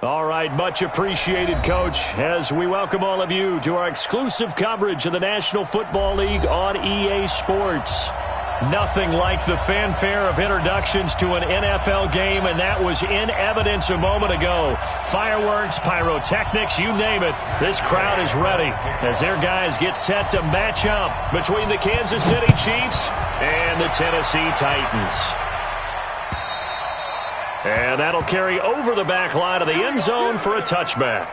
All right, much appreciated, Coach, as we welcome all of you to our exclusive coverage of the National Football League on EA Sports. Nothing like the fanfare of introductions to an NFL game, and that was in evidence a moment ago. Fireworks, pyrotechnics, you name it. This crowd is ready as their guys get set to match up between the Kansas City Chiefs and the Tennessee Titans. And that'll carry over the back line of the end zone for a touchback.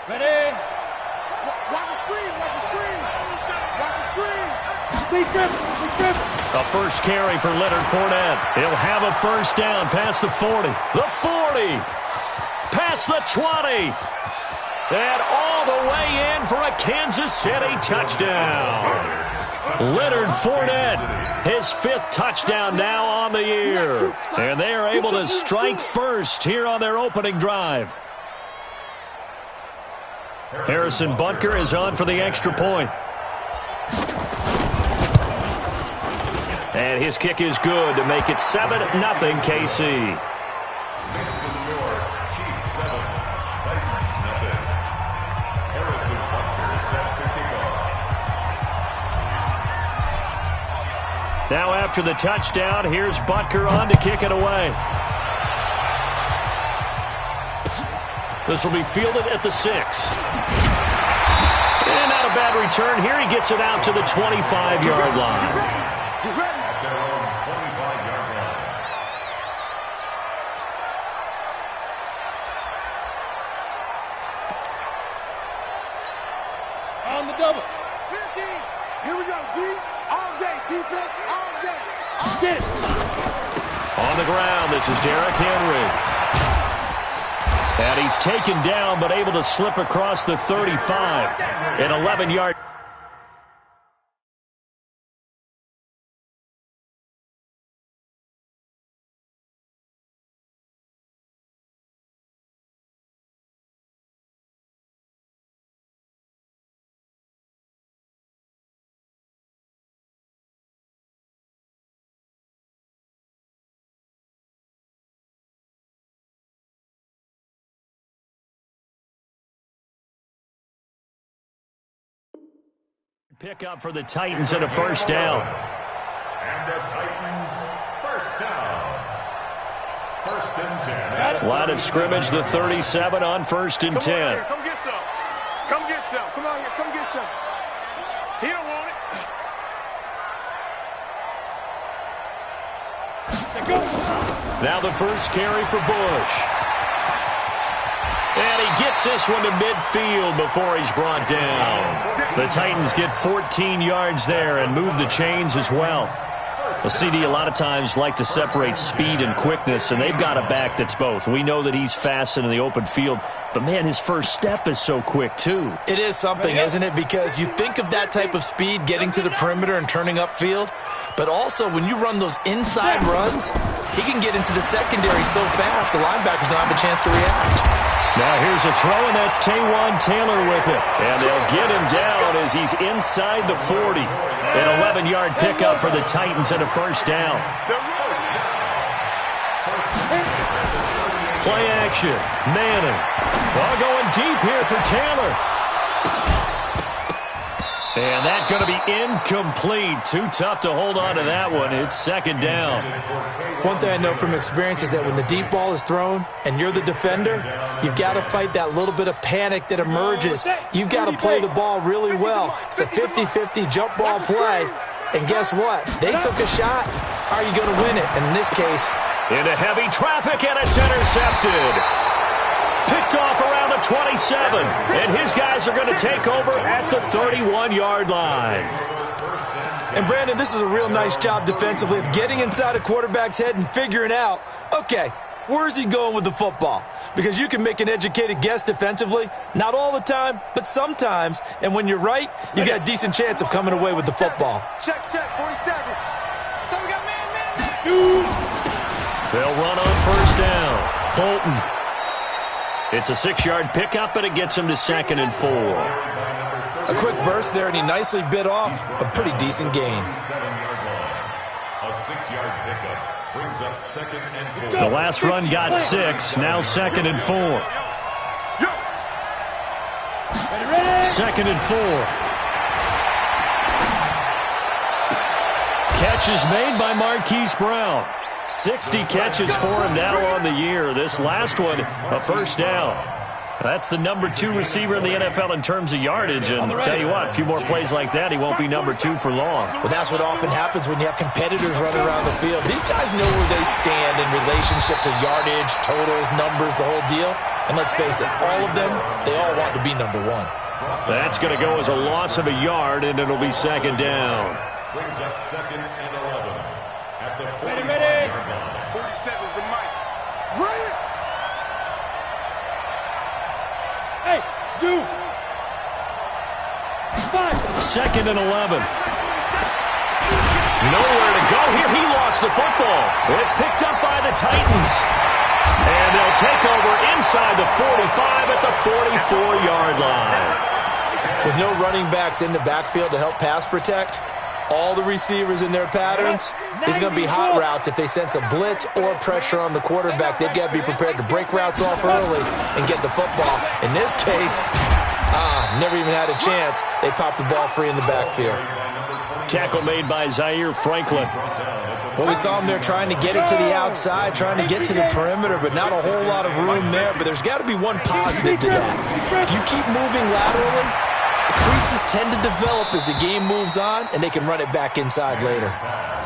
Ready? Watch the screen, watch the screen. Watch the screen. A first carry for Leonard Fournette. He'll have a first down past the 40. The 40. Past the 20. And all the way in for a Kansas City touchdown. Leonard Fournette, his 5th touchdown now on the year. And they are able to strike first here on their opening drive. Harrison Butker is on for the extra point. And his kick is good to make it 7-0 KC. Now after the touchdown, here's Butker on to kick it away. This will be fielded at the 6. And not a bad return. Here he gets it out to the 25-yard line. On the double. 15. Here we go, D. All day. Defense all day. Get it. On the ground, this is Derrick Henry. And he's taken down, but able to slip across the 35. An 11-yard. Pick up for the Titans and a first down. And the Titans, first down. 1st and 10. Line of scrimmage, the 37 on 1st and 10. Come get some. Come get some. Come on here. Come get some. He don't want it. Go. Now the first carry for Bush. And he gets this one to midfield before he's brought down. The Titans get 14 yards there and move the chains as well. The CD a lot of times like to separate speed and quickness, and they've got a back that's both. We know that he's fast in the open field, but, man, his first step is so quick, too. It is something, isn't it? Because you think of that type of speed getting to the perimeter and turning upfield, but also when you run those inside runs, he can get into the secondary so fast the linebackers don't have a chance to react. Now here's a throw, and that's Taywan Taylor with it. And they'll get him down as he's inside the 40. An 11-yard pickup for the Titans and a first down. Play action. Manning. Ball going deep here for Taylor. And that's going to be incomplete. Too tough to hold on to that one. It's 2nd down. One thing I know from experience is that when the deep ball is thrown and you're the defender, you've got to fight that little bit of panic that emerges. You've got to play the ball really well. It's a 50-50 jump ball play. And guess what? They took a shot. How are you going to win it? And in this case, into heavy traffic, and it's intercepted. Picked off around the 27, and his guys are going to take over at the 31-yard line. And, Brandon, this is a real nice job defensively of getting inside a quarterback's head and figuring out, okay, where's he going with the football? Because you can make an educated guess defensively, not all the time, but sometimes. And when you're right, you got a decent chance of coming away with the football. Check, 47. They'll run on first down. Bolton. It's a 6-yard pickup, and it gets him to 2nd and 4. A quick burst there, and he nicely bit off a pretty decent gain. A 6-yard pickup brings up 2nd and 4. The last run got 6, now 2nd and 4. 2nd and 4. Catch is made by Marquise Brown. 60 catches for him now on the year. This last one, a first down. That's the number 2 receiver in the NFL in terms of yardage. And tell you what, a few more plays like that, he won't be number 2 for long. Well, that's what often happens when you have competitors running around the field. These guys know where they stand in relationship to yardage, totals, numbers, the whole deal. And let's face it, all of them, they all want to be number 1. That's going to go as a loss of a yard, and it'll be 2nd down. Brings up 2nd and 11 at the 40-yard line. 47 is the mic. Ready? Hey, Zoo. 2nd and 11. Nowhere to go here. He lost the football. It's picked up by the Titans. And they'll take over inside the 45 at the 44-yard line. With no running backs in the backfield to help pass protect, all the receivers in their patterns, there's going to be hot routes if they sense a blitz or pressure on the quarterback. They've got to be prepared to break routes off early and get the football. In this case, never even had a chance. They popped the ball free in the backfield. Tackle made by Zaire Franklin. Well, we saw him there trying to get it to the outside, trying to get to the perimeter, but not a whole lot of room there. But there's got to be one positive to that. If you keep moving laterally, creases tend to develop as the game moves on, and they can run it back inside later.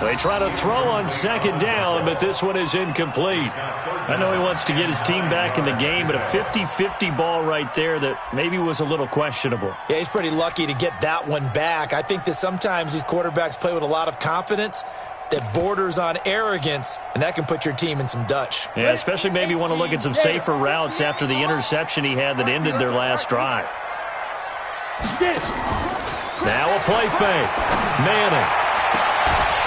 They try to throw on 2nd down, but this one is incomplete. I know he wants to get his team back in the game, but a 50-50 ball right there that maybe was a little questionable. Yeah, he's pretty lucky to get that one back. I think that sometimes these quarterbacks play with a lot of confidence that borders on arrogance, and that can put your team in some Dutch. Yeah, especially maybe want to look at some safer routes after the interception he had that ended their last drive. Now a play fake. Manning.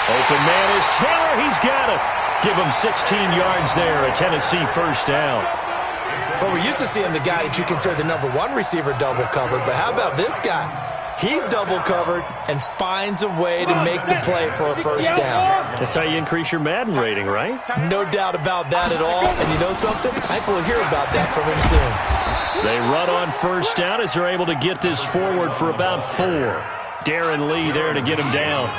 Open man is Taylor. He's got it. Give him 16 yards there. A Tennessee first down. Well, we're used to seeing the guy that you consider the number 1 receiver double covered, but how about this guy? He's double covered and finds a way to make the play for a first down. That's how you increase your Madden rating, right? No doubt about that at all. And you know something? I think we'll hear about that from him soon. They run on first down as they're able to get this forward for about 4. Darren Lee there to get him down.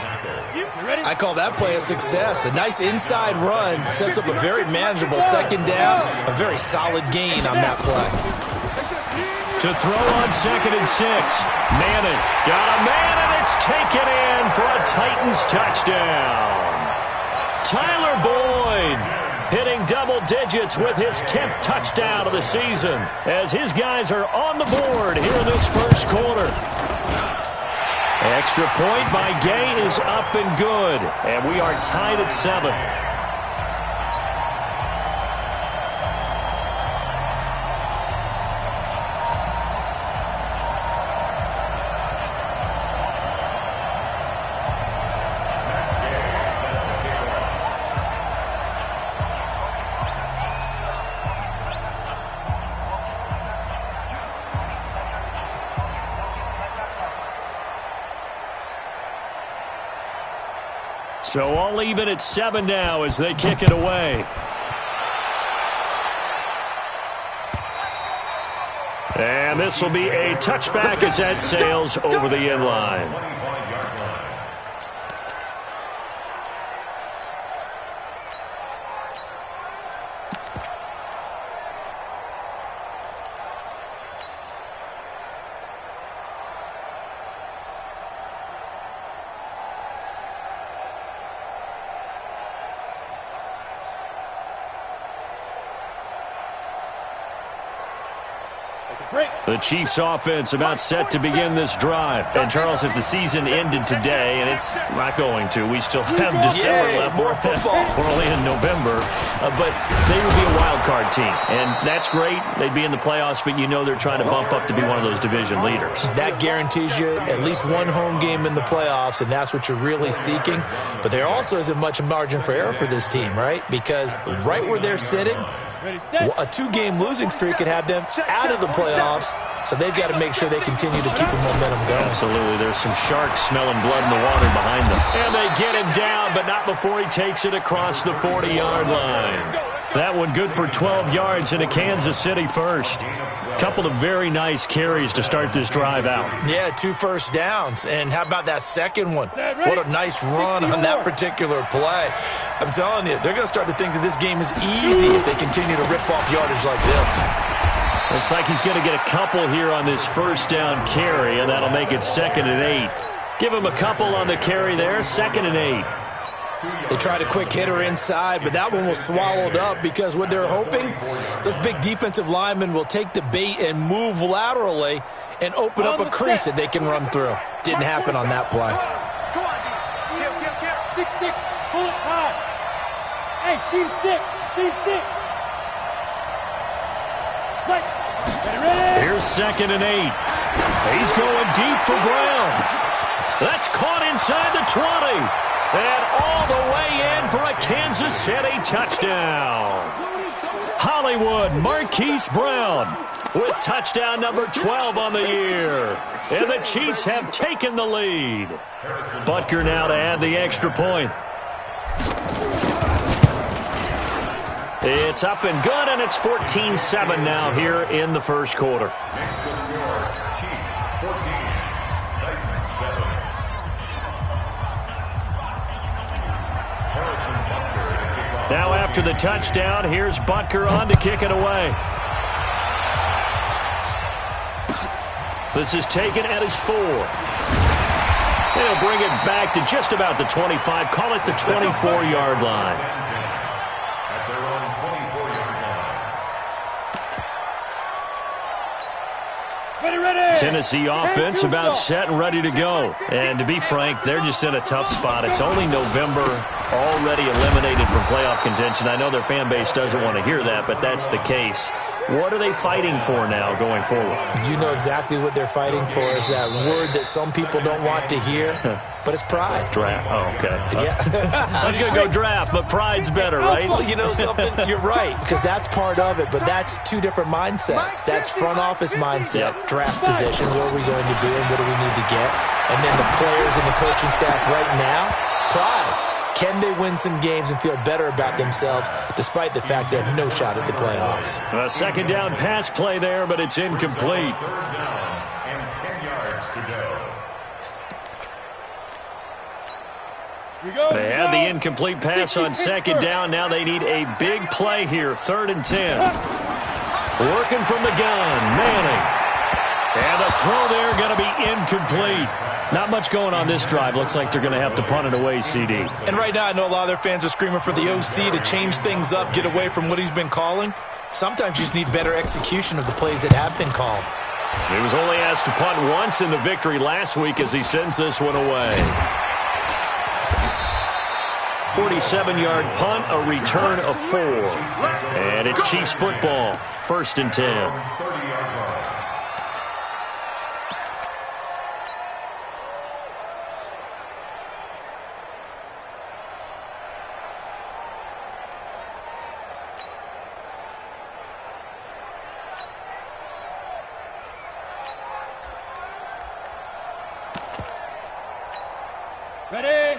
I call that play a success. A nice inside run sets up a very manageable 2nd down. A very solid gain on that play. To throw on 2nd and 6. Manning got a man, and it's taken in for a Titans touchdown. Tyler Boyd hitting double digits with his 10th touchdown of the season as his guys are on the board here in this first quarter. Extra point by Gay is up and good, and we are tied at 7. So all even at 7 now as they kick it away. And this will be a touchback as that sails over the end line. The Chiefs offense about set to begin this drive. And Charles, if the season ended today, and it's not going to, we still have December left. More football. We're only in November. But they would be a wild card team. And that's great. They'd be in the playoffs, but you know they're trying to bump up to be one of those division leaders. That guarantees you at least one home game in the playoffs, and that's what you're really seeking. But there also isn't much margin for error for this team, right? Because right where they're sitting, a two-game losing streak could have them out of the playoffs, so they've got to make sure they continue to keep the momentum going. Absolutely. There's some sharks smelling blood in the water behind them. And they get him down, but not before he takes it across the 40-yard line. That one good for 12 yards into Kansas City first. Couple of very nice carries to start this drive out. Yeah, 2 first downs. And how about that second one? What a nice run on that particular play. I'm telling you, they're going to start to think that this game is easy if they continue to rip off yardage like this. Looks like he's going to get a couple here on this first down carry, and that'll make it 2nd and 8. Give him a couple on the carry there, 2nd and 8. They tried a quick hitter inside, but that one was swallowed up because what they're hoping, those big defensive linemen will take the bait and move laterally and open up a crease that they can run through. Didn't happen on that play. Come on, D. 6-6. Pull it high. Hey, seam 6. Seam 6. Right. Ready. Here's 2nd and 8. He's going deep for Brown. That's caught inside the 20. And all the way in for a Kansas City touchdown. Hollywood Marquise Brown with touchdown number 12 on the year. And the Chiefs have taken the lead. Butker now to add the extra point. It's up and good, and it's 14-7 now here in the first quarter. Chiefs 14, Titans 7. Now after the touchdown, here's Butker on to kick it away. This is taken at his 4. They'll bring it back to just about the 25. Call it the 24-yard line. At their own 24-yard line. Ready. Tennessee offense about set and ready to go. And to be frank, they're just in a tough spot. It's only November, already eliminated from playoff contention. I know their fan base doesn't want to hear that, but that's the case. What are they fighting for now going forward? You know exactly what they're fighting for is that word that some people don't want to hear, but it's pride. Draft. Oh, okay. Yeah. I was going to go draft, but pride's better, right? Well, you know something? You're right, because that's part of it, but that's two different mindsets. That's front office mindset, draft position, where are we going to be and what do we need to get? And then the players and the coaching staff right now, pride. Can they win some games and feel better about themselves despite the fact they have no shot at the playoffs? A second down pass play there, but it's incomplete. 3rd down and 10 yards to go. They had the incomplete pass on second down. Now they need a big play here, 3rd and 10. Working from the gun, Manning. And the throw there going to be incomplete. Not much going on this drive. Looks like they're going to have to punt it away, CD. And right now I know a lot of their fans are screaming for the OC to change things up, get away from what he's been calling. Sometimes you just need better execution of the plays that have been called. He was only asked to punt once in the victory last week as he sends this one away. 47-yard punt, a return of 4. And it's Chiefs football, 1st and 10. 30-yard line.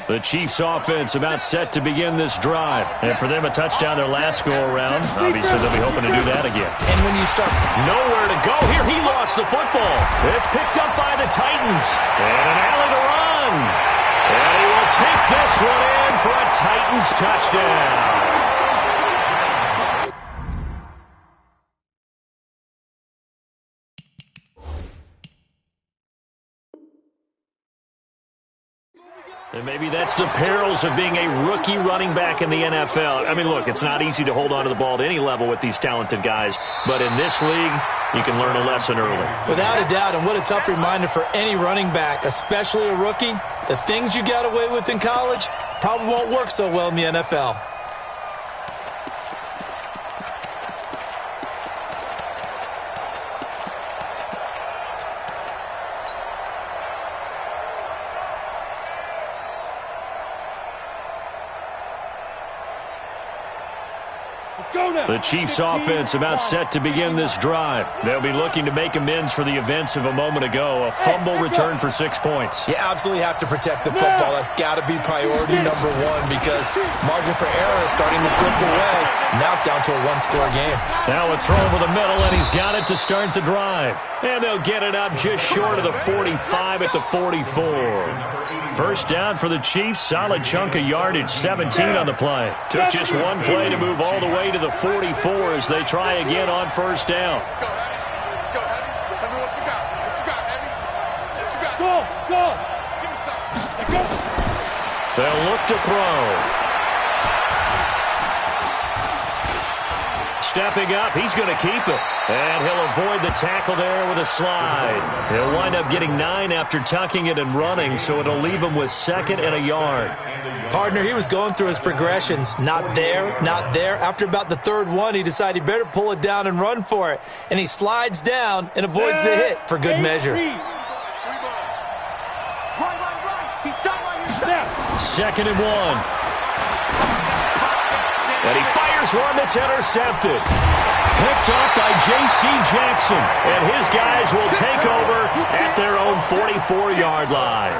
The Chiefs offense about set to begin this drive. And for them, a touchdown their last go-around. Obviously, they'll be hoping to do that again. And when you start... Nowhere to go here. He lost the football. It's picked up by the Titans. And an alley to run. And he will take this one in for a Titans touchdown. And maybe that's the perils of being a rookie running back in the NFL. I mean, look, it's not easy to hold on to the ball at any level with these talented guys. But in this league, you can learn a lesson early. Without a doubt, and what a tough reminder for any running back, especially a rookie. The things you got away with in college probably won't work so well in the NFL. The Chiefs offense about set to begin this drive. They'll be looking to make amends for the events of a moment ago. A fumble return for 6 points. You absolutely have to protect the football. That's got to be priority number one because margin for error is starting to slip away. Now it's down to a one-score game. Now a throw over the middle, and he's got it to start the drive. And they'll get it up just short of the 45 at the 44. First down for the Chiefs. Solid chunk of yardage, 17 on the play. Took just one play to move all the way to the 44 as they try again on first down. Let's go, Heavy. Let's go, Heavy. Heavy, what you got? What you got, Heavy? What you got? Go. Give me something. Go. They'll look to throw. Stepping up, he's going to keep it. And he'll avoid the tackle there with a slide. He'll wind up getting 9 after tucking it and running, so it'll leave him with 2nd and a yard. Partner, he was going through his progressions. Not there, not there. After about the third one, he decided he better pull it down and run for it. And he slides down and avoids the hit for good measure. Right. 2nd and 1. And he fires one that's intercepted. Picked up by J.C. Jackson. And his guys will take over at their own 44-yard line.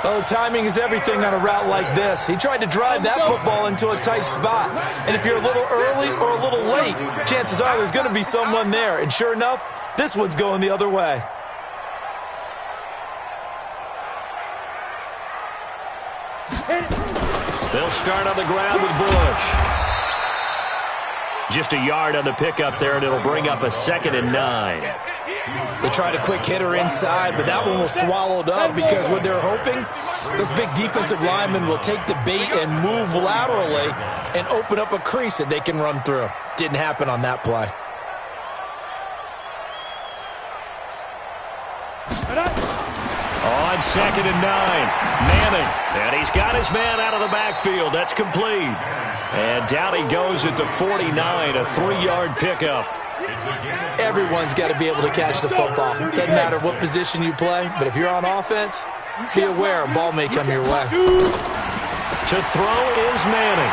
Oh, timing is everything on a route like this. He tried to drive that football into a tight spot. And if you're a little early or a little late, chances are there's going to be someone there. And sure enough, this one's going the other way. They'll start on the ground with Bush. Just a yard on the pickup there, and it'll bring up a 2nd and 9. They tried a quick hitter inside, but that one was swallowed up because what they're hoping, those big defensive linemen will take the bait and move laterally and open up a crease that they can run through. Didn't happen on that play. On 2nd and 9, Manning. And he's got his man out of the backfield. That's complete. And down he goes at the 49, a 3-yard pickup. Everyone's got to be able to catch the football. Doesn't matter what position you play, but if you're on offense, be aware a ball may come your way. To throw is Manning.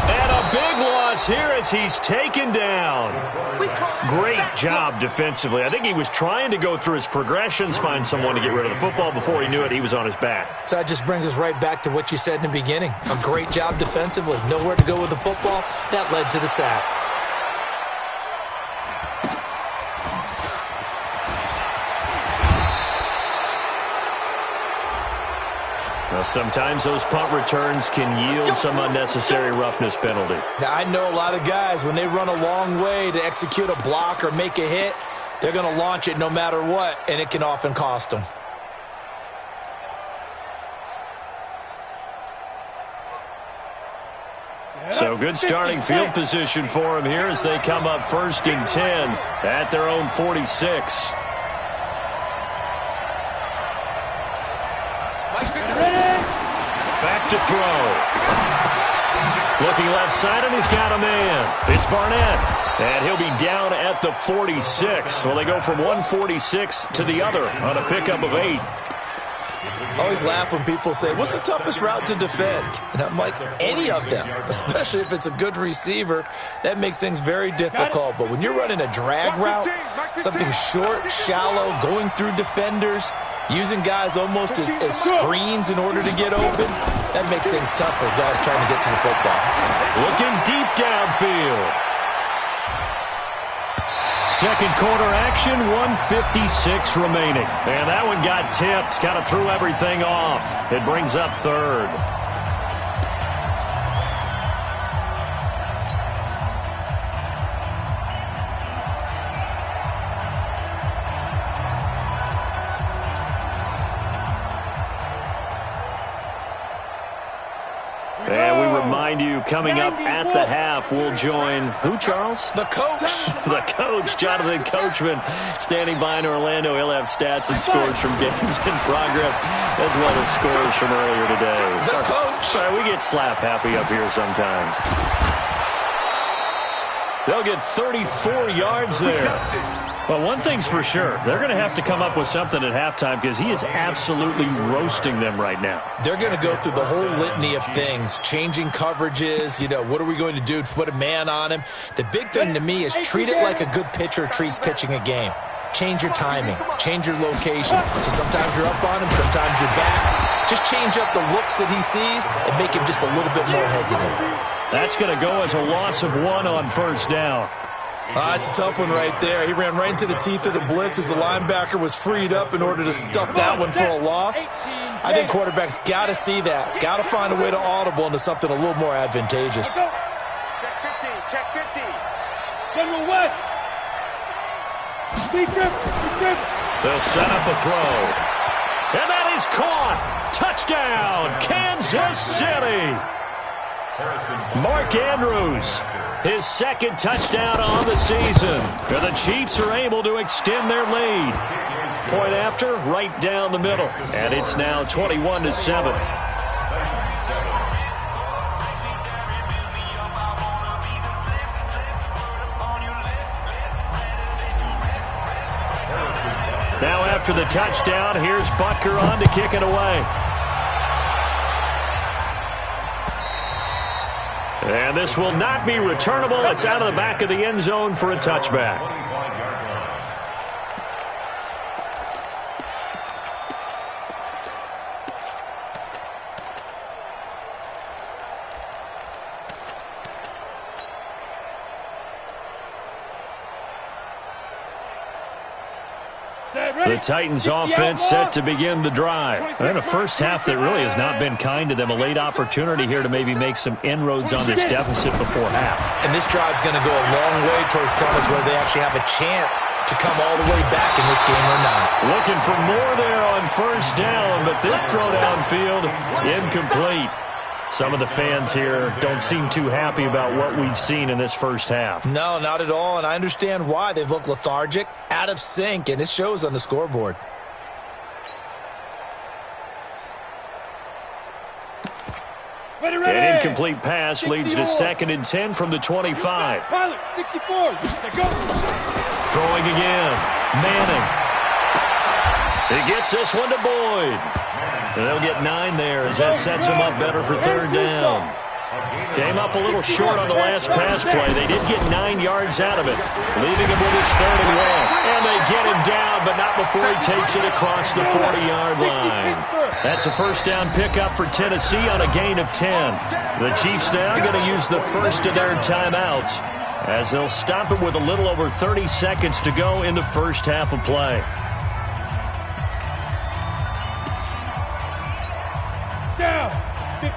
And a big loss here as he's taken down. Great job defensively. I think he was trying to go through his progressions, find someone to get rid of the football. Before he knew it, he was on his back. So that just brings us right back to what you said in the beginning. A great job defensively. Nowhere to go with the football. That led to the sack. Now, sometimes those punt returns can yield some unnecessary roughness penalty. Now, I know a lot of guys, when they run a long way to execute a block or make a hit, they're going to launch it no matter what, and it can often cost them. So good starting field position for him here as they come up 1st and 10 at their own 46. Back to throw. Looking left side, and he's got a man. It's Barnett. And he'll be down at the 46. Well, they go from 146 to the other on a pickup of 8. I always laugh when people say, what's the toughest route to defend? And I'm like, any of them, especially if it's a good receiver. That makes things very difficult. But when you're running a drag route, something short, shallow, going through defenders, using guys almost as screens in order to get open, that makes things tough for guys trying to get to the football. Looking deep downfield. Second quarter action, 1:56 remaining. And that one got tipped, kind of threw everything off. It brings up 3rd. remind you, coming up at the half, we'll join who, Charles? The coach. The coach, Jonathan Coachman, standing by in Orlando. He'll have stats and scores from games in progress, as well as scores from earlier today. The coach. Sorry, we get slap happy up here sometimes. They'll get 34 yards there. Well, one thing's for sure. They're going to have to come up with something at halftime because he is absolutely roasting them right now. They're going to go through the whole litany of things, changing coverages, what are we going to do to put a man on him? The big thing to me is treat it like a good pitcher treats pitching a game. Change your timing, change your location. So sometimes you're up on him, sometimes you're back. Just change up the looks that he sees and make him just a little bit more hesitant. That's going to go as a loss of 1 on first down. It's a tough one right there. He ran right into the teeth of the blitz as the linebacker was freed up in order to stuff that one for a loss. I think quarterbacks got to see that. Got to find a way to audible into something a little more advantageous. Check 15, check 15. General West. They'll set up a throw. And that is caught. Touchdown, Kansas City. Mark Andrews, his second touchdown on the season. And the Chiefs are able to extend their lead. Point after, right down the middle. And it's now 21-7. Now after the touchdown, here's Butker on to kick it away. And this will not be returnable. It's out of the back of the end zone for a touchback. The Titans offense set to begin the drive. And a first half that really has not been kind to them. A late opportunity here to maybe make some inroads on this deficit before half. And this drive's going to go a long way towards telling us whether they actually have a chance to come all the way back in this game or not. Looking for more there on first down, but this throw downfield incomplete. Some of the fans here don't seem too happy about what we've seen in this first half. No, not at all, and I understand why. They've looked lethargic, out of sync, and it shows on the scoreboard. An incomplete pass leads to 2nd and 10 from the 25. 64. Throwing again. Manning. He gets this one to Boyd. And they'll get 9 there as that sets him up better for third down. Came up a little short on the last pass play. They did get 9 yards out of it, leaving him with his 3rd and 1. And they get him down, but not before he takes it across the 40-yard line. That's a first down pickup for Tennessee on a gain of 10. The Chiefs now going to use the first of their timeouts as they'll stop it with a little over 30 seconds to go in the first half of play. Down. 15,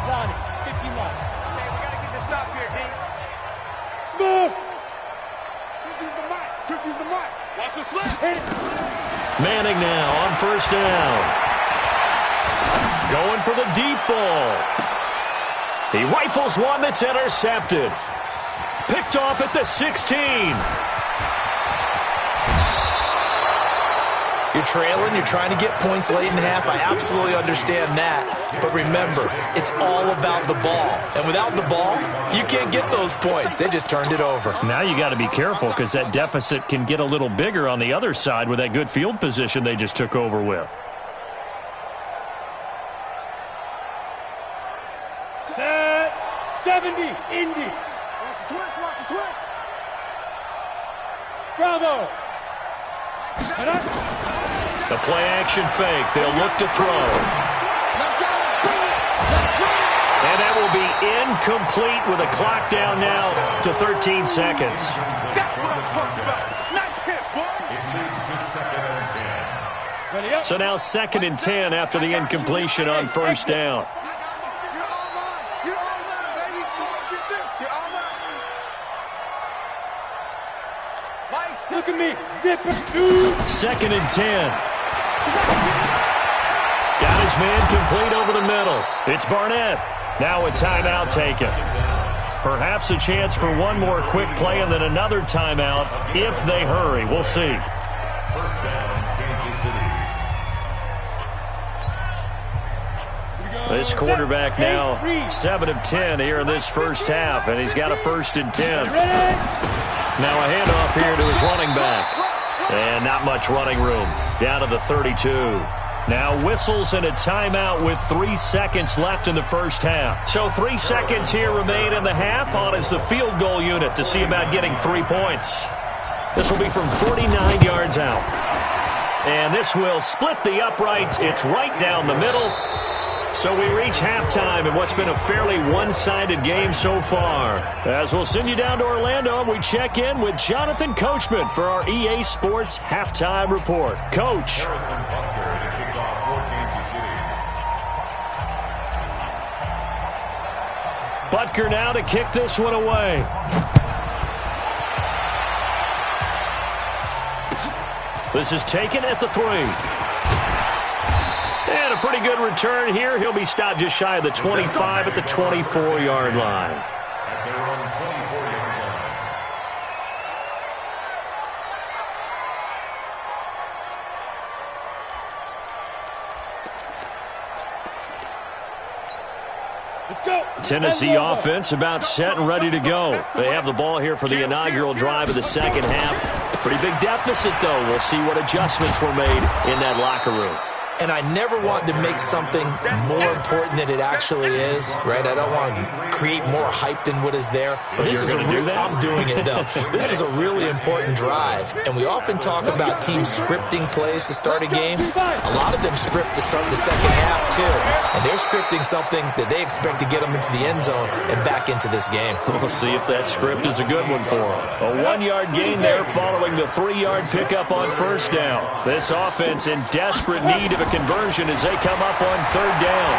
Lonnie. 15 Lonnie. Okay, we got to get the stop here, D. Smooth. 50's the mic. 50's the mic. Watch the slip. Hit it. Manning now on first down. Going for the deep ball. He rifles one that's intercepted. Picked off at the 16. You're trailing, you're trying to get points late in half. I absolutely understand that. But remember, it's all about the ball. And without the ball, you can't get those points. They just turned it over. Now you got to be careful because that deficit can get a little bigger on the other side with that good field position they just took over with. Set. 70. Indy. Watch the twist. Watch the twist. Bravo. The play-action fake. They'll look to throw. And that will be incomplete with a clock down now to 13 seconds. That's what I'm talking about. Nice hit, boy. It leads to 2nd and 10. Ready up. So now 2nd and 10 after the incompletion on first down. You're all mine. You're all mine, baby. You're all mine. Mike, look at me. Zipper 2. 2nd and 10. Got his his man complete over the middle. It's Barnett. Now a timeout taken. Perhaps a chance for one more quick play and then another timeout if they hurry. We'll see. First down, Kansas City. This quarterback now 7 of 10 here in this first half, and he's got a 1st and 10. Now a handoff here to his running back. And not much running room. Down to the 32. Now whistles and a timeout with 3 seconds left in the first half. So 3 seconds here remain in the half. On is the field goal unit to see about getting 3 points. This will be from 49 yards out. And this will split the uprights. It's right down the middle. So we reach halftime in what's been a fairly one-sided game so far. As we'll send you down to Orlando, we check in with Jonathan Coachman for our EA Sports Halftime Report. Coach. Harrison Butker to kick off for Kansas City. Butker now to kick this one away. This is taken at the 3. And a pretty good return here. He'll be stopped just shy of the 25 at the 24-yard line. At their own 24-yard line. Let's go. Tennessee offense about set and ready to go. They have the ball here for the inaugural drive of the second half. Pretty big deficit, though. We'll see what adjustments were made in that locker room. And I never want to make something more important than it actually is, right? I don't want to create more hype than what is there. But this is I'm doing it, though. This is a really important drive. And we often talk about teams scripting plays to start a game. A lot of them script to start the second half, too. And they're scripting something that they expect to get them into the end zone and back into this game. We'll see if that script is a good one for them. A 1-yard gain there following the 3-yard pickup on first down. This offense in desperate need of a conversion as they come up on 3rd down.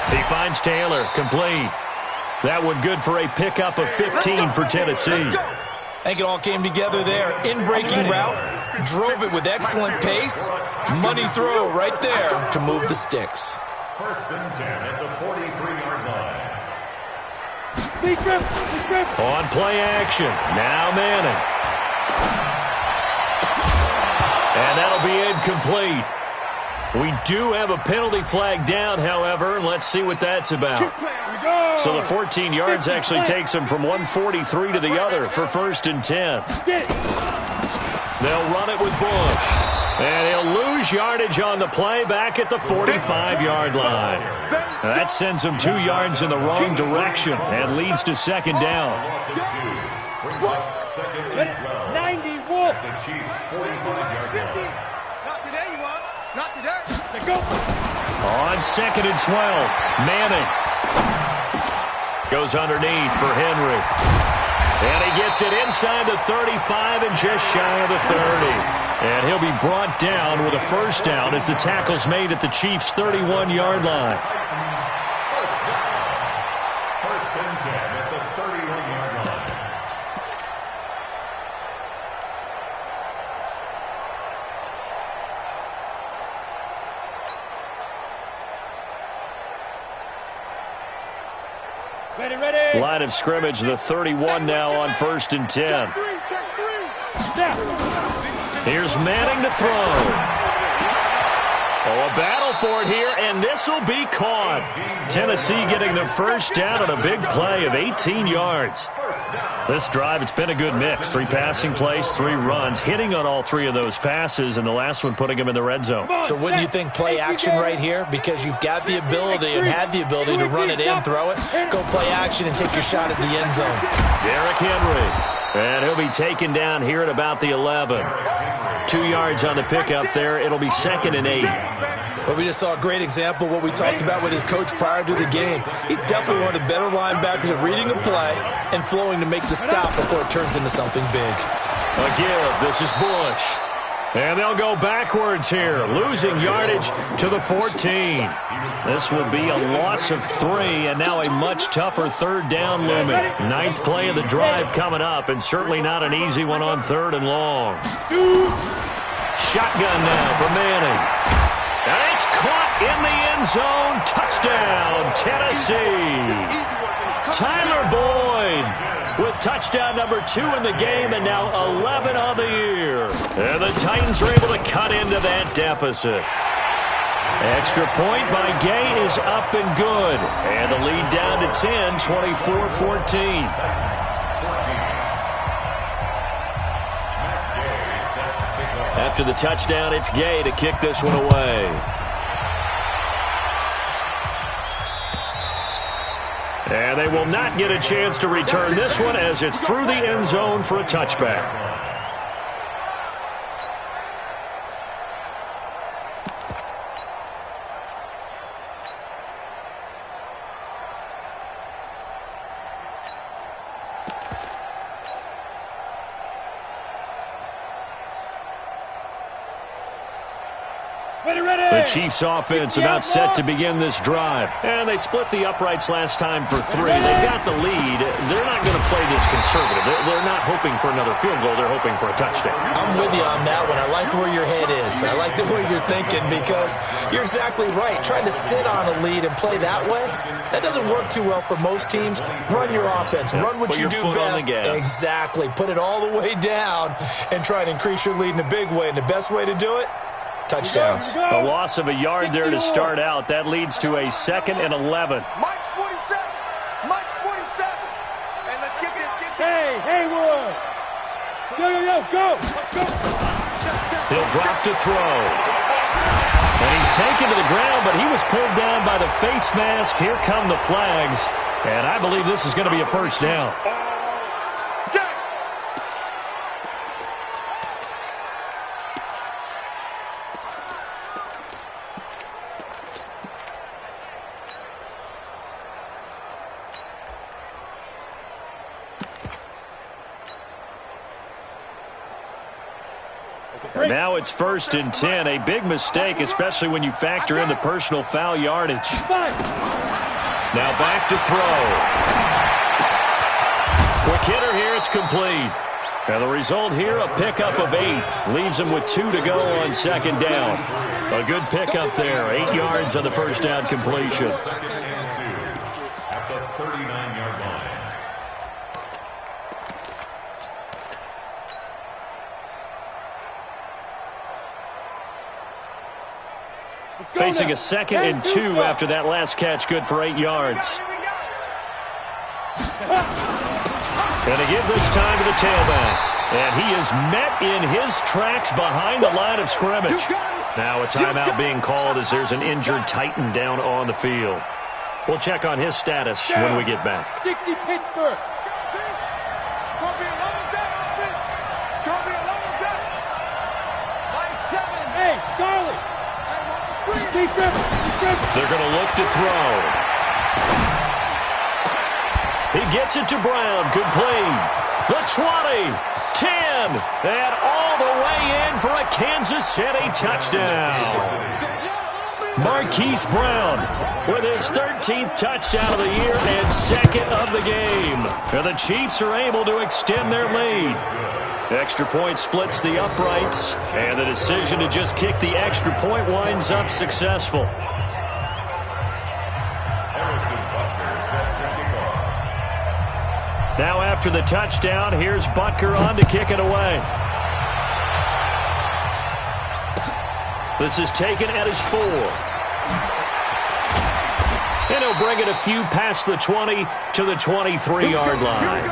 He finds Taylor, complete. That one good for a pickup of 15 for Tennessee. I think it all came together there. In-breaking route, drove it with excellent pace. Money throw right there to move the sticks. 1st and 10 at the 43-yard line. On play action, now Manning. And that'll be incomplete. We do have a penalty flag down, however, and let's see what that's about. So the 14 yards actually takes him from 143 to the other for 1st and 10. They'll run it with Bush. And he'll lose yardage on the play back at the 45-yard line. That sends him 2 yards in the wrong direction and leads to 2nd down. Second and 12. 90 Wolf. The Chiefs 45-yard line. Not today, you want? Not today. Let's go. On 2nd and 12, Manning goes underneath for Henry. And he gets it inside the 35 and just shy of the 30. And he'll be brought down with a 1st down as the tackle's made at the Chiefs' 31-yard line. First and 10 at the 31-yard line. Ready. Line of scrimmage, the 31 now on 1st and 10. Check three. Snap. Here's Manning to throw. Oh, a battle for it here, and this will be caught. Tennessee getting the 1st down on a big play of 18 yards. This drive, it's been a good mix. 3 passing plays, 3 runs, hitting on all 3 of those passes, and the last one putting him in the red zone. So wouldn't you think play action right here? Because you've got the ability and had the ability to run it in, throw it, go play action, and take your shot at the end zone. Derrick Henry. And he'll be taken down here at about the 11. 2 yards on the pickup there. It'll be 2nd and 8. Well, we just saw a great example of what we talked about with his coach prior to the game. He's definitely one of the better linebackers at reading a play and flowing to make the stop before it turns into something big. A give. This is Bush. And they'll go backwards here, losing yardage to the 14. This will be a loss of 3, and now a much tougher 3rd down looming. 9th play of the drive coming up, and certainly not an easy one on 3rd and long. Shotgun now for Manning. And end zone. Touchdown, Tennessee. Tyler Boyd with touchdown number 2 in the game and now 11 on the year. And the Titans are able to cut into that deficit. Extra point by Gay is up and good. And the lead down to 10, 24-14. After the touchdown, it's Gay to kick this one away. And they will not get a chance to return this one as it's through the end zone for a touchback. The Chiefs offense about set to begin this drive. And they split the uprights last time for 3. They've got the lead. They're not going to play this conservative. They're not hoping for another field goal. They're hoping for a touchdown. I'm with you on that one. I like where your head is. I like the way you're thinking because you're exactly right. Trying to sit on a lead and play that way, that doesn't work too well for most teams. Run your offense. Run what you do best. Exactly. Put it all the way down and try and increase your lead in a big way. And the best way to do it, touchdowns. A loss of a yard there to start out. That leads to a 2nd and 11. March 47. March 47. And let's get this. Hey, Haywood. Yo, go. He'll drop to throw. And he's taken to the ground, but he was pulled down by the face mask. Here come the flags. And I believe this is going to be a first down. Now it's 1st and 10. A big mistake, especially when you factor in the personal foul yardage. Now back to throw. Quick hitter here. It's complete. And the result here, a pickup of 8. Leaves him with 2 to go on 2nd down. A good pickup there. 8 yards on the first down completion. At the 39-yard line. Facing a 2nd and 2 after that last catch, good for 8 yards. And to give this time to the tailback. And he is met in his tracks behind the line of scrimmage. Now a timeout being called as there's an injured Titan down on the field. We'll check on his status when we get back. 60 Pittsburgh. It's going to be a long day, offense. It's going to be a long day. Line 7. Hey, Charlie. They're going to look to throw. He gets it to Brown. Good play. The 20, 10, and all the way in for a Kansas City touchdown. Marquise Brown with his 13th touchdown of the year and 2nd of the game. And the Chiefs are able to extend their lead. Extra point splits the uprights, and the decision to just kick the extra point winds up successful. Now after the touchdown, here's Butker on to kick it away. This is taken at his 4. And he'll bring it a few past the 20 to the 23-yard line.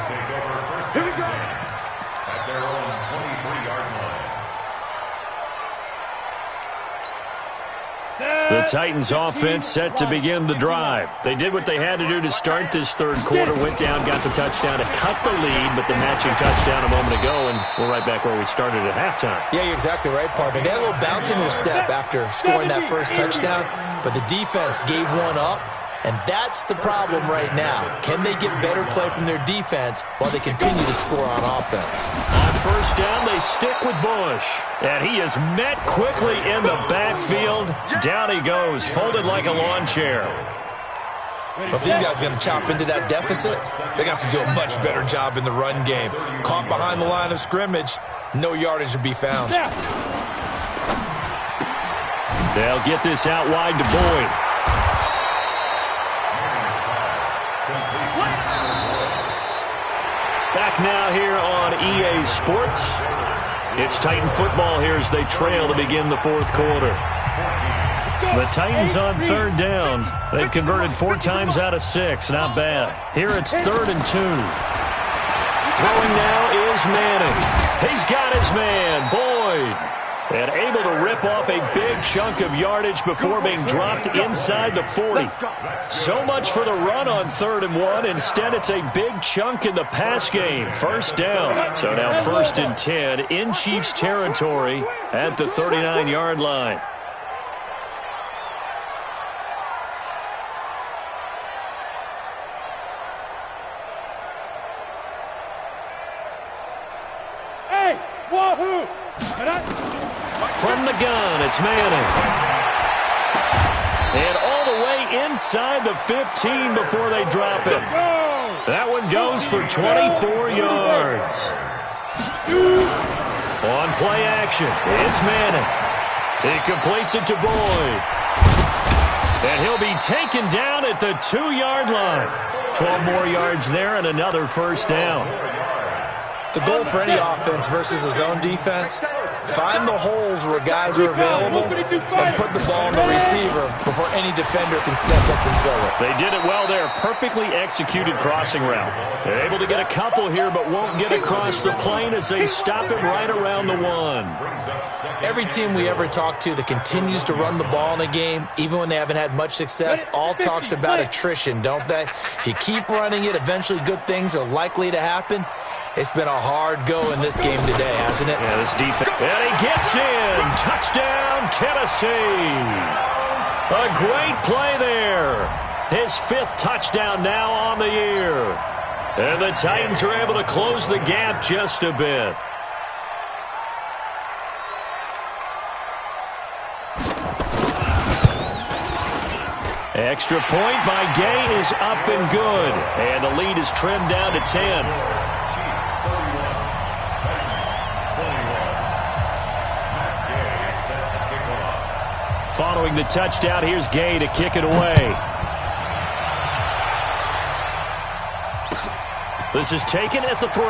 The Titans offense set to begin the drive. They did what they had to do to start this third quarter, went down, got the touchdown to cut the lead, but the matching touchdown a moment ago, and we're right back where we started at halftime. Yeah, you're exactly right, partner. They had a little bounce in their step after scoring that first touchdown, but the defense gave one up, and that's the problem right now. Can they get better play from their defense while they continue to score on offense? On first down, they stick with Bush. And he is met quickly in the backfield. Down he goes, folded like a lawn chair. If these guys are going to chop into that deficit, they got to do a much better job in the run game. Caught behind the line of scrimmage, no yardage to be found. They'll get this out wide to Boyd. Back now here on EA Sports. It's Titan football here as they trail to begin the fourth quarter. The Titans on third down. They've converted 4 times out of 6. Not bad. Here it's 3rd and 2. Throwing now is Manning. He's got his man, Boyd. And able to rip off a big chunk of yardage before being dropped inside the 40. So much for the run on 3rd and 1. Instead, it's a big chunk in the pass game. First down. So now 1st and 10 in Chiefs territory at the 39-yard line. Hey, wahoo! From the gun, it's Manning. And all the way inside the 15 before they drop it. That one goes for 24 yards. On play action, it's Manning. He completes it to Boyd. And he'll be taken down at the 2-yard line. 12 more yards there and another first down. The goal for any offense versus a zone defense, find the holes where guys are available and put the ball on the receiver before any defender can step up and fill it. They did it well there. Perfectly executed crossing route. They're able to get a couple here but won't get across the plane as they stop it right around the 1. Every team we ever talk to that continues to run the ball in a game, even when they haven't had much success, all talks about attrition, don't they? If you keep running it, eventually good things are likely to happen. It's been a hard go in this game today, hasn't it? Yeah, this defense. And he gets in. Touchdown, Tennessee. A great play there. His 5th touchdown now on the year. And the Titans are able to close the gap just a bit. Extra point by Gay is up and good. And the lead is trimmed down to 10. Following the touchdown, here's Gay to kick it away. This is taken at the 3.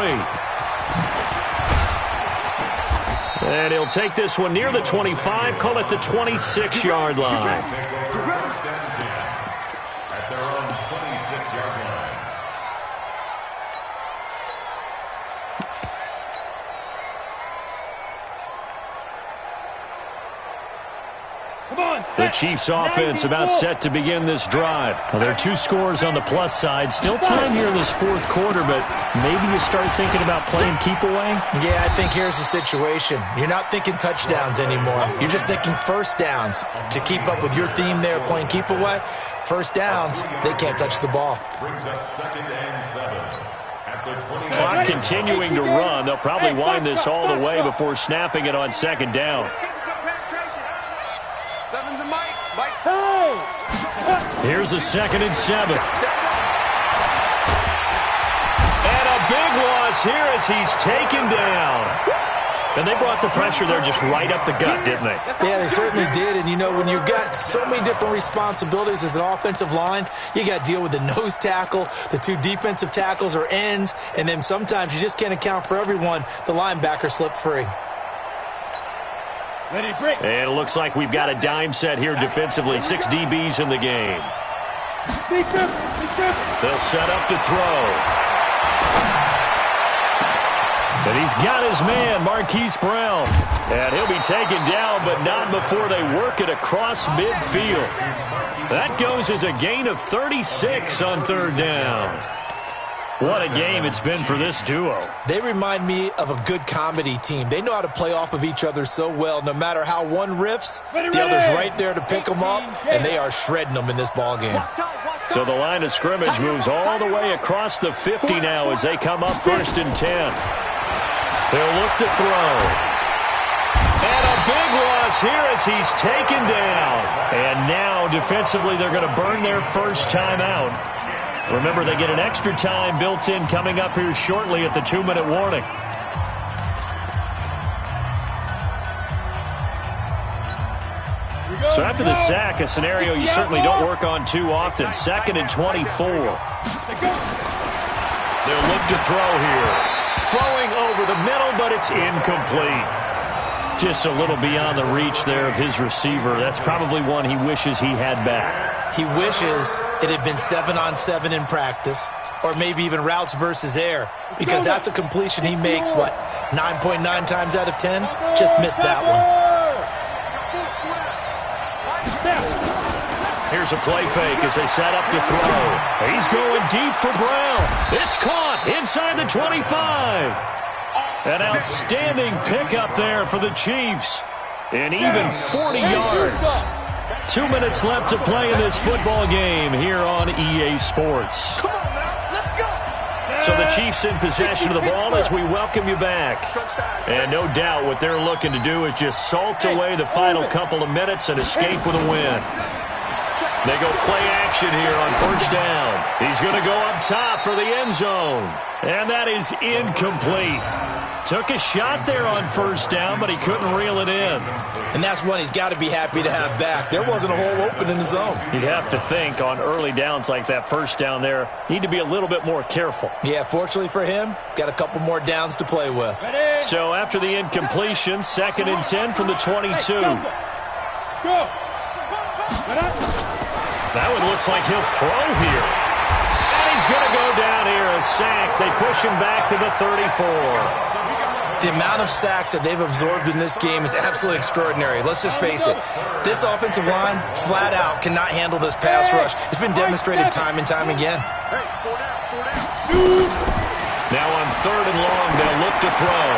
And he'll take this one near the 25, call it the 26-yard line. At their own 26-yard line. The Chiefs offense about set to begin this drive. Well, there are 2 scores on the plus side. Still time here in this fourth quarter, but maybe you start thinking about playing keep away? Yeah, I think here's the situation. You're not thinking touchdowns anymore. You're just thinking first downs. To keep up with your theme there, playing keep away, first downs, they can't touch the ball. Brings up 2nd and 7. At the 20. Clock continuing to run. They'll probably wind this all the way before snapping it on 2nd down. Here's a 2nd and 7. And a big loss here as he's taken down. And they brought the pressure there just right up the gut, didn't they? Yeah, they certainly did. And, you know, when you've got so many different responsibilities as an offensive line, you got to deal with the nose tackle, the 2 defensive tackles or ends, and then sometimes you just can't account for everyone. The linebacker slipped free. And it looks like we've got a dime set here defensively. 6 DBs in the game. They'll set up to throw. And he's got his man, Marquise Brown. And he'll be taken down, but not before they work it across midfield. That goes as a gain of 36 on 3rd down. What a game it's been for this duo. They remind me of a good comedy team. They know how to play off of each other so well. No matter how one riffs, the other's right there to pick them up, and they are shredding them in this ball game. So the line of scrimmage moves all the way across the 50 now as they come up 1st and 10. They'll look to throw. And a big loss here as he's taken down. And now defensively they're going to burn their first time out. Remember, they get an extra time built in coming up here shortly at the 2-minute warning. So after the sack, a scenario you certainly don't work on too often. 2nd and 24. They'll look to throw here. Throwing over the middle, but it's incomplete. Just a little beyond the reach there of his receiver. That's probably one he wishes he had back. He wishes it had been 7-on-7 in practice, or maybe even routes versus air, because that's a completion he makes, 9.9 times out of 10? Just missed that one. Here's a play fake as they set up to throw. He's going deep for Brown. It's caught inside the 25. An outstanding pickup there for the Chiefs. And even 40 yards. 2 minutes left to play in this football game here on EA Sports. So the Chiefs in possession of the ball as we welcome you back. And no doubt what they're looking to do is just salt away the final couple of minutes and escape with a win. They go play action here on first down. He's going to go up top for the end zone. And that is incomplete. Took a shot there on first down, but he couldn't reel it in. And that's one he's got to be happy to have back. There wasn't a hole open in the zone. You'd have to think on early downs like that first down there, need to be a little bit more careful. Yeah, fortunately for him, got a couple more downs to play with. So after the incompletion, 2nd and 10 from the 22. That one looks like he'll throw here. And he's going to go down here, a sack. They push him back to the 34. The amount of sacks that they've absorbed in this game is absolutely extraordinary. Let's just face it. This offensive line, flat out, cannot handle this pass rush. It's been demonstrated time and time again. Now on 3rd and long, they'll look to throw.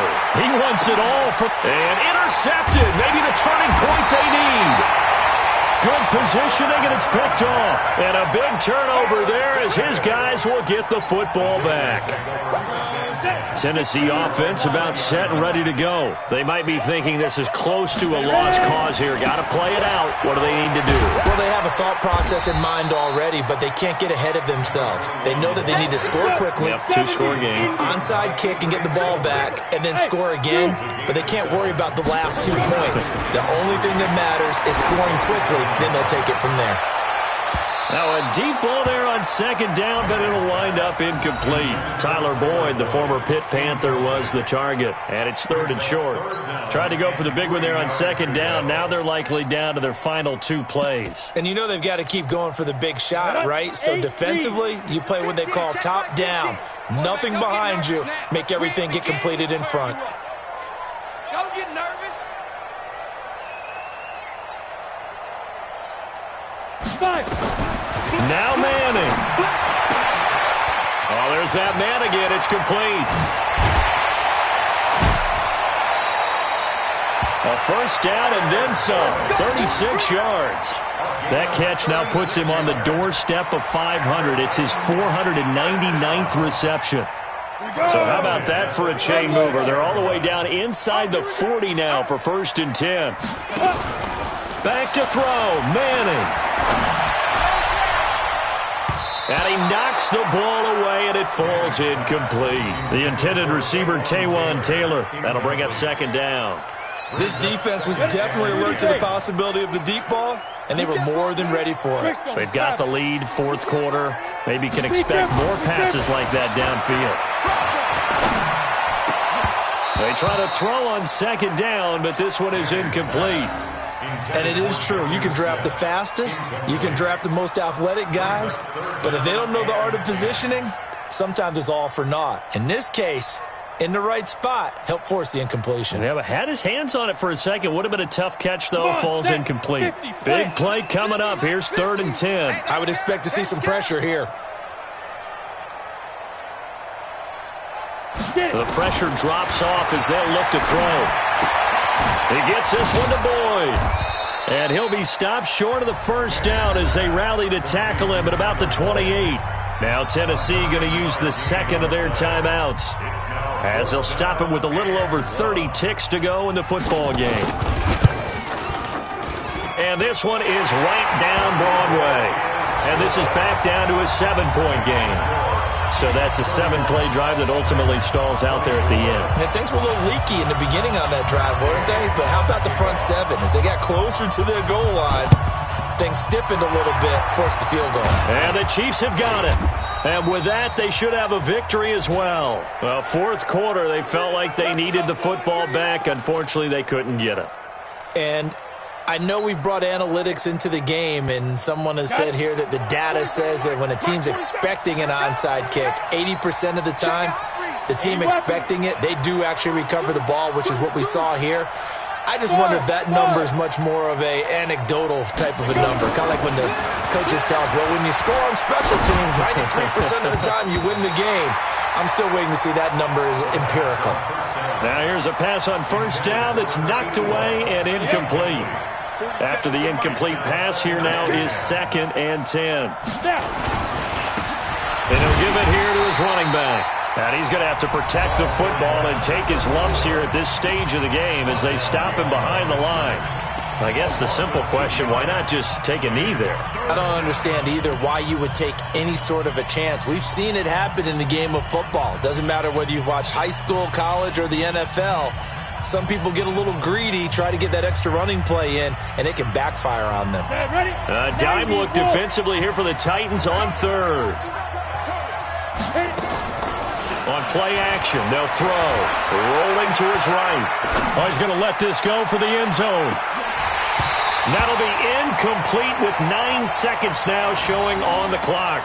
He wants it all and intercepted. Maybe the turning point they need. Good positioning, and it's picked off. And a big turnover there as his guys will get the football back. Tennessee offense about set and ready to go. They might be thinking this is close to a lost cause here. Got to play it out. What do they need to do? Well, they have a thought process in mind already, but they can't get ahead of themselves. They know that they need to score quickly. Yep, 2-score game. Onside kick and get the ball back, and then score again. But they can't worry about the last 2 points. The only thing that matters is scoring quickly. Then they'll take it from there. Now a deep ball there on 2nd down, but it'll wind up incomplete. Tyler Boyd, the former Pitt Panther, was the target. And it's 3rd and short. Tried to go for the big one there on 2nd down. Now they're likely down to their final 2 plays. And you know they've got to keep going for the big shot, right? So defensively, you play what they call top down. Nothing behind you. Make everything get completed in front. Don't get nervous. Now Manning. Oh, there's that man again. It's complete. A first down and then some. 36 yards. That catch now puts him on the doorstep of 500. It's his 499th reception. So how about that for a chain mover? They're all the way down inside the 40 now for 1st and 10. Back to throw. Manning. And he knocks the ball away, and it falls incomplete. The intended receiver, Taywan Taylor. That'll bring up 2nd down. This defense was definitely alert to the possibility of the deep ball, and they were more than ready for it. They've got the lead, 4th quarter. Maybe can expect more passes like that downfield. They try to throw on 2nd down, but this one is incomplete. And it is true. You can draft the fastest. You can draft the most athletic guys. But if they don't know the art of positioning, sometimes it's all for naught. In this case, in the right spot, help force the incompletion. Yeah, but had his hands on it for a second. Would have been a tough catch, though. Falls incomplete. Big play coming up. Here's 3rd and 10. I would expect to see some pressure here. The pressure drops off as they'll look to throw. He gets this one to Boyd. And he'll be stopped short of the 1st down as they rally to tackle him at about the 28. Now Tennessee going to use the 2nd of their timeouts as they'll stop him with a little over 30 ticks to go in the football game. And this one is right down Broadway. And this is back down to a 7-point game. So that's a 7-play drive that ultimately stalls out there at the end. And things were a little leaky in the beginning on that drive, weren't they? But how about the front 7? As they got closer to the goal line, things stiffened a little bit, forced the field goal. And the Chiefs have got it. And with that, they should have a victory as well. Well, fourth quarter, they felt like they needed the football back. Unfortunately, they couldn't get it. And I know we brought analytics into the game, and someone has said here that the data says that when a team's expecting an onside kick, 80% of the time, the team expecting it, they do actually recover the ball, which is what we saw here. I just wonder if that number is much more of a anecdotal type of a number, kind of like when the coaches tell us, well, when you score on special teams, 93% of the time you win the game. I'm still waiting to see that number is empirical. Now here's a pass on first down that's knocked away and incomplete. After the incomplete pass, here now is 2nd and 10. And he'll give it here to his running back. And he's going to have to protect the football and take his lumps here at this stage of the game as they stop him behind the line. I guess the simple question, why not just take a knee there? I don't understand either why you would take any sort of a chance. We've seen it happen in the game of football. It doesn't matter whether you've watched high school, college, or the NFL. Some people get a little greedy, try to get that extra running play in, and it can backfire on them. A dime look defensively here for the Titans on 3rd. On play action, they'll throw. Rolling to his right. Oh, he's going to let this go for the end zone. That'll be incomplete with 9 seconds now showing on the clock.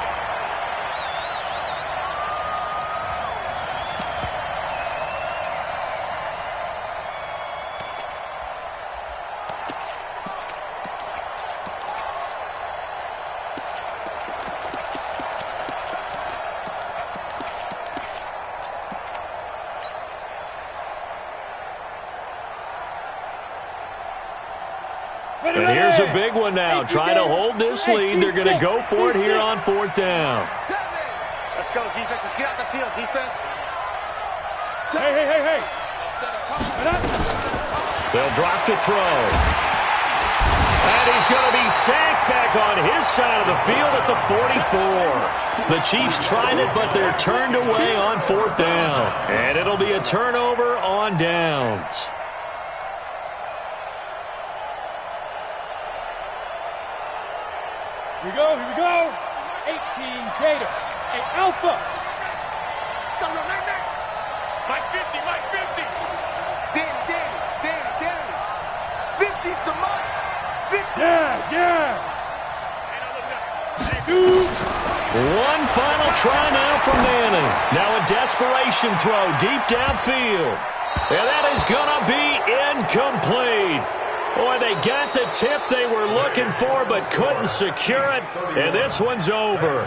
And here's a big one now. Trying to hold this lead. They're going to go for it here on 4th down. Let's go, defense. Let's get out the field, defense. Hey. They'll drop to throw. And he's going to be sacked back on his side of the field at the 44. The Chiefs tried it, but they're turned away on 4th down. And it'll be a turnover on downs. Here we go. 18 Gator. Hey, Alpha. Mike 50. Danny. 50's the Mike. 50. Yeah. One final try now from Manning. Now a desperation throw deep downfield. And that is going to be incomplete. Boy, they got the tip they were looking for but couldn't secure it, and this one's over.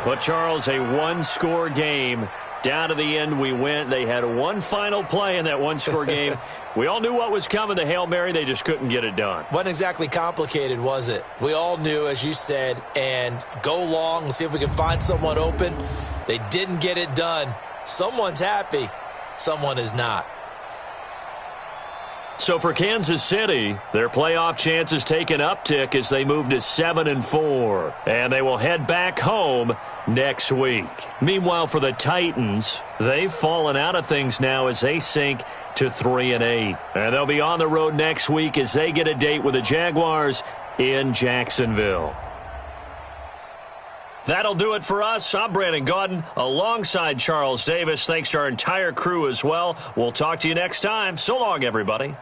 But, Charles, a one-score game. Down to the end we went. They had one final play in that one-score game. We all knew what was coming, the Hail Mary. They just couldn't get it done. Wasn't exactly complicated, was it? We all knew, as you said, and go long and see if we can find someone open. They didn't get it done. Someone's happy. Someone is not. So for Kansas City, their playoff chances take an uptick as they move to 7-4. And they will head back home next week. Meanwhile, for the Titans, they've fallen out of things now as they sink to 3-8. And they'll be on the road next week as they get a date with the Jaguars in Jacksonville. That'll do it for us. I'm Brandon Gaudin alongside Charles Davis. Thanks to our entire crew as well. We'll talk to you next time. So long, everybody.